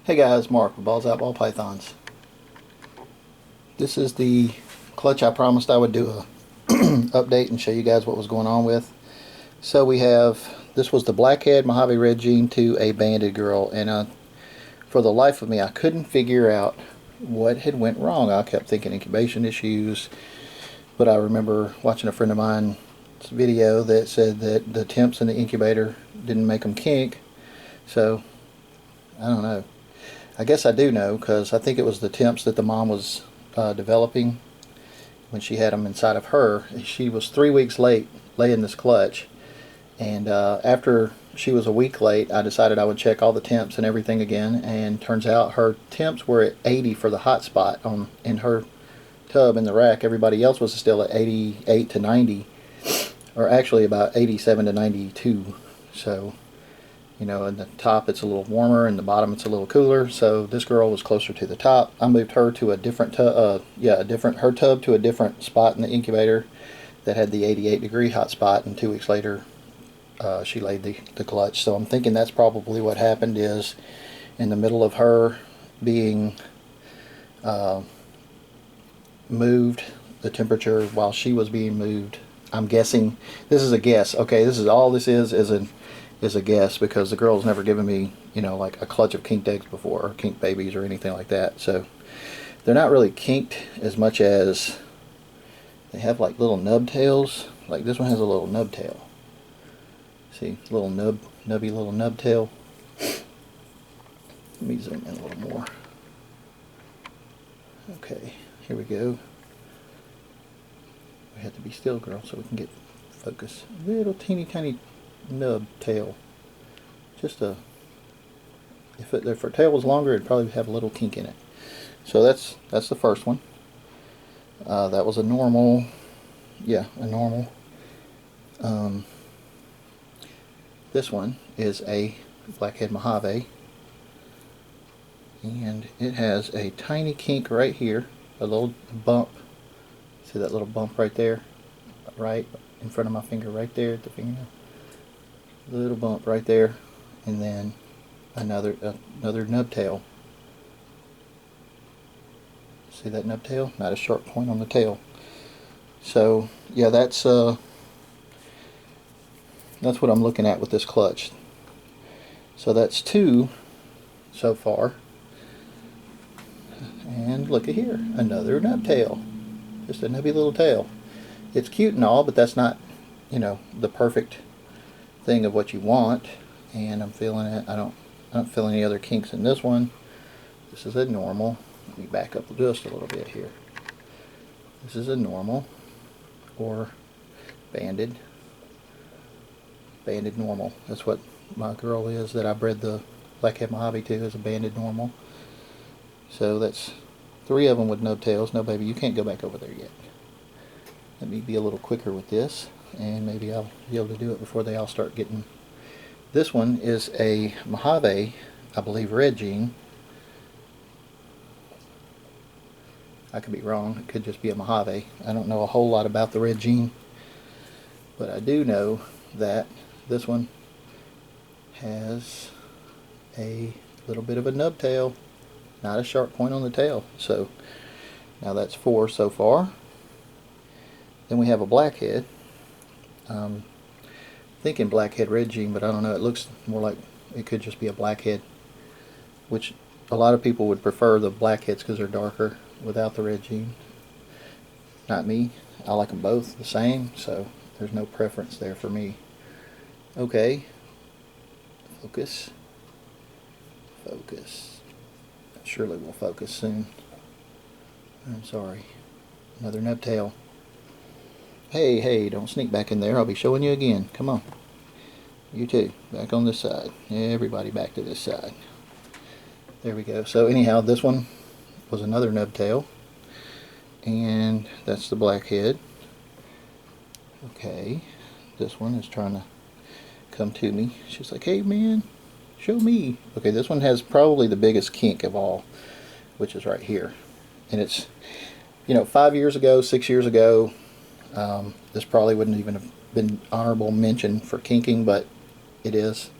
Hey guys, Mark with Balls Out Ball Pythons. This is the clutch I promised I would do a update and show you guys what was going on with. So we have, this was the Blackhead Mojave Red Gene to a banded girl, and for the life of me I couldn't figure out what had went wrong. I kept thinking incubation issues, but I remember watching a friend of mine's video that said that the temps in the incubator didn't make them kink. So I don't know. I guess I do know, because I think it was the temps that the mom was developing when she had them inside of her. She was 3 weeks late laying this clutch, and after she was a week late, I decided I would check all the temps and everything again, and turns out her temps were at 80 for the hot spot in her tub in the rack. Everybody else was still at 88 to 90, or actually about 87 to 92. So you know, in the top it's a little warmer, and the bottom it's a little cooler. So this girl was closer to the top. I moved her to a different tub, her tub to a different spot in the incubator that had the 88-degree hot spot, and 2 weeks later she laid the clutch. So I'm thinking that's probably what happened, is in the middle of her being moved, the temperature while she was being moved, I'm guessing, this is a guess, okay, this is all this is a guess, because the girl's never given me, you know, like a clutch of kinked eggs before, or kinked babies or anything like that. So they're not really kinked as much as they have like little nub tails. Like this one has a little nub tail. See, little nubby little nub tail. Let me zoom in a little more. Okay, here we go. We have to be still, girl, so we can get focus. Little teeny tiny nub tail. Just if her tail was longer, it'd probably have a little kink in it. So that's the first one. That was a normal, yeah, a normal. This one is a Blackhead Mojave, and it has a tiny kink right here, a little bump. See that little bump right there, right in front of my finger, right there at the fingernail. Little bump right there, and then another nub tail. See that nub tail? Not a sharp point on the tail. So yeah, that's what I'm looking at with this clutch. So that's 2 so far. And look at here, another nub tail. Just a nubby little tail. It's cute and all, but that's not, you know, the perfect thing of what you want. And I'm feeling it. I don't feel any other kinks in this one. This is a normal. Let me back up just a little bit here. This is a normal, or banded normal. That's what my girl is that I bred the Blackhead Mojave to, is a banded normal. So that's 3 of them with nub tails. No, baby, you can't go back over there yet. Let me be a little quicker with this, and maybe I'll be able to do it before they all start getting. This one is a Mojave, I believe, Red Gene. I could be wrong. It could just be a Mojave. I don't know a whole lot about the Red Gene, but I do know that this one has a little bit of a nub tail, not a sharp point on the tail. So now that's 4 so far. Then we have a Blackhead. Thinking Blackhead Red Gene, but I don't know. It looks more like it could just be a Blackhead, which a lot of people would prefer the Blackheads because they're darker without the Red Gene. Not me. I like them both the same, so there's no preference there for me. Okay. Focus. Focus. Surely will focus soon. I'm sorry. Another nub tail. Hey, don't sneak back in there. I'll be showing you again. Come on. You too. Back on this side. Everybody back to this side. There we go. So anyhow, this one was another nub tail. And that's the Blackhead. Okay. This one is trying to come to me. She's like, hey man, show me. Okay, this one has probably the biggest kink of all, which is right here. And it's, you know, 5 years ago, 6 years ago, this probably wouldn't even have been honorable mention for kinking, but it is.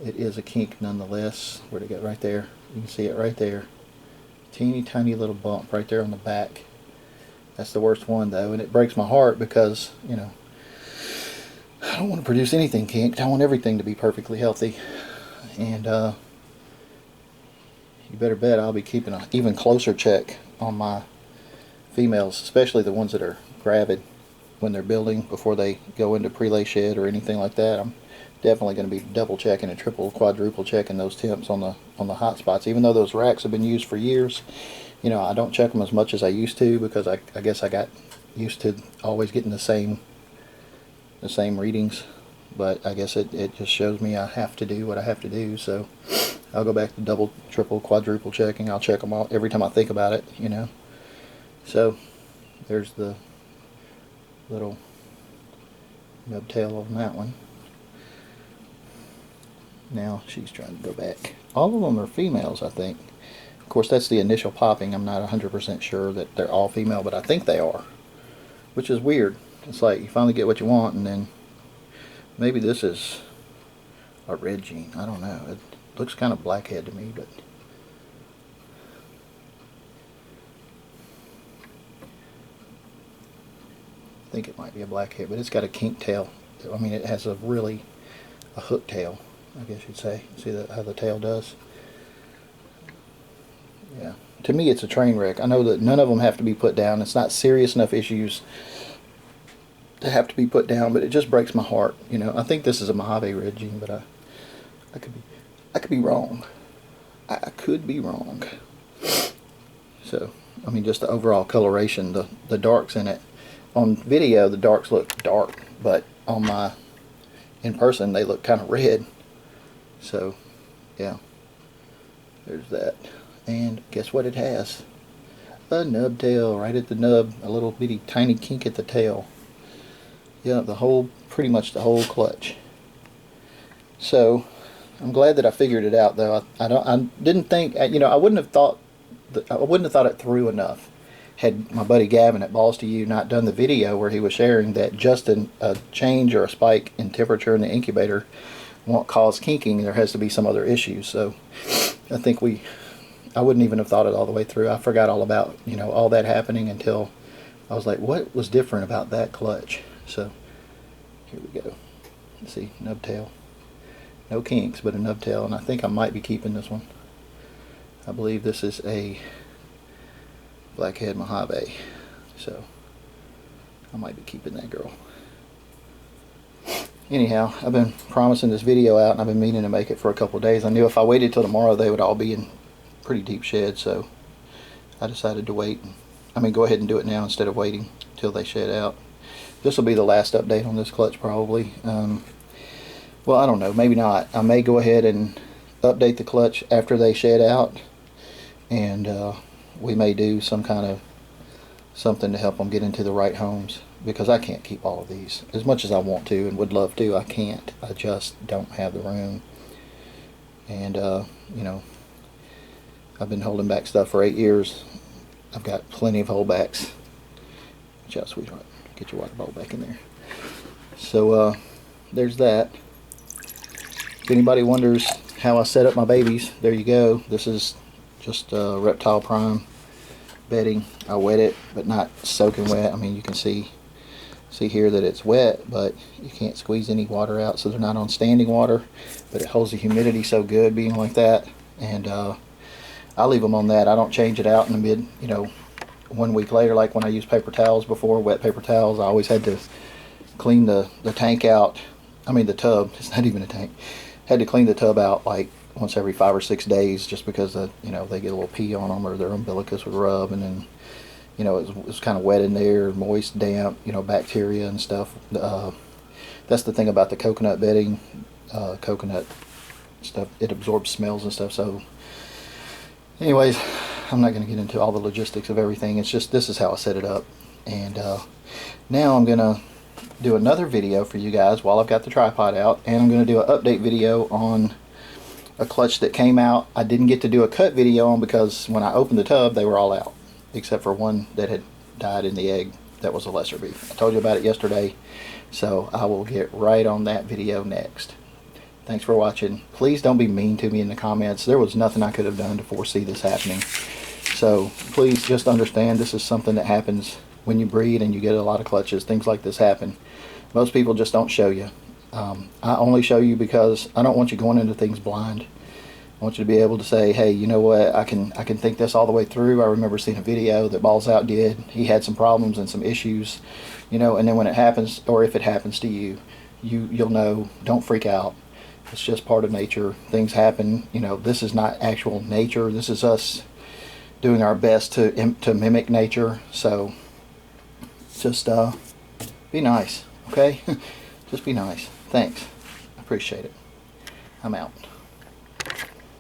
it is a kink nonetheless. Where'd it go? Right there. You can see it right there. Teeny tiny little bump right there on the back. That's the worst one though, and it breaks my heart because, you know, I don't want to produce anything kinked. I want everything to be perfectly healthy. And you better bet I'll be keeping an even closer check on my females, especially the ones that are gravid when they're building before they go into pre-lay shed or anything like that. I'm definitely going to be double checking and triple, quadruple checking those temps on the hot spots. Even though those racks have been used for years, you know, I don't check them as much as I used to because I guess I got used to always getting the same readings. But I guess it just shows me I have to do what I have to do. So I'll go back to double, triple, quadruple checking. I'll check them all every time I think about it, you know. So there's the little nub tail on that one. Now she's trying to go back. All of them are females, I think. Of course, that's the initial popping. I'm not 100% sure that they're all female, but I think they are, which is weird. It's like you finally get what you want, and then maybe this is a red gene. I don't know. It looks kind of blackhead to me, but I think it might be a blackhead, but it's got a kink tail. I mean, it has a hook tail, I guess you'd say. See how the tail does? Yeah. To me, it's a train wreck. I know that none of them have to be put down. It's not serious enough issues to have to be put down, but it just breaks my heart. You know, I think this is a Mojave Red Gene, but I could be wrong. I could be wrong. So, I mean, just the overall coloration, the darks in it. On video, the darks look dark, but on in person, they look kind of red. So, yeah, there's that. And guess what it has? A nub tail right at the nub, a little bitty tiny kink at the tail. Yeah, pretty much the whole clutch. So I'm glad that I figured it out, though. I didn't think, you know, I wouldn't have thought it through enough had my buddy Gavin at Balls to You not done the video where he was sharing that just a change or a spike in temperature in the incubator won't cause kinking. There has to be some other issues. So I think I wouldn't even have thought it all the way through. I forgot all about, you know, all that happening until I was like, what was different about that clutch? So here we go. Let's see, nub tail. No kinks, but a nub tail, and I think I might be keeping this one. I believe this is a Blackhead Mojave, so I might be keeping that girl. Anyhow, I've been promising this video out, and I've been meaning to make it for a couple of days. I knew if I waited till tomorrow, they would all be in pretty deep shed, so I decided to wait. Go ahead and do it now instead of waiting till they shed out. This will be the last update on this clutch, probably. Well, I don't know, maybe not. I may go ahead and update the clutch after they shed out, and we may do some kind of something to help them get into the right homes, because I can't keep all of these. As much as I want to and would love to, I can't. I just don't have the room. And you know, I've been holding back stuff for 8 years. I've got plenty of holdbacks. Watch out, sweetheart. Get your water bottle back in there. So there's that. If anybody wonders how I set up my babies, there you go. This is just Reptile Prime bedding. I wet it, but not soaking wet. I mean, you can see here that it's wet, but you can't squeeze any water out, so they're not on standing water, but it holds the humidity so good being like that. And I leave them on that. I don't change it out in the you know, 1 week later, like when I used paper towels before, wet paper towels. I always had to clean the tank out. I mean the tub, it's not even a tank. Had to clean the tub out like once every 5 or 6 days, just because you know, they get a little pee on them or their umbilicus would rub, and then, you know, it was kind of wet in there, moist, damp, you know, bacteria and stuff. That's the thing about the coconut bedding, coconut stuff, it absorbs smells and stuff. So anyways, I'm not going to get into all the logistics of everything. It's just, this is how I set it up. And now I'm going to do another video for you guys while I've got the tripod out, and I'm going to do an update video on a clutch that came out. I didn't get to do a cut video on because when I opened the tub, they were all out, except for one that had died in the egg. That was a lesser beef. I told you about it yesterday, so I will get right on that video next. Thanks for watching. Please don't be mean to me in the comments. There was nothing I could have done to foresee this happening. So please just understand this is something that happens when you breed and you get a lot of clutches. Things like this happen. Most people just don't show you. I only show you because I don't want you going into things blind. I want you to be able to say, hey, you know what, I can think this all the way through. I remember seeing a video that Balls Out did. He had some problems and some issues, you know, and then when it happens, or if it happens to you, you'll know. Don't freak out. It's just part of nature. Things happen. You know, this is not actual nature. This is us doing our best to mimic nature. So just be nice, okay? Just be nice. Thanks. I appreciate it. I'm out.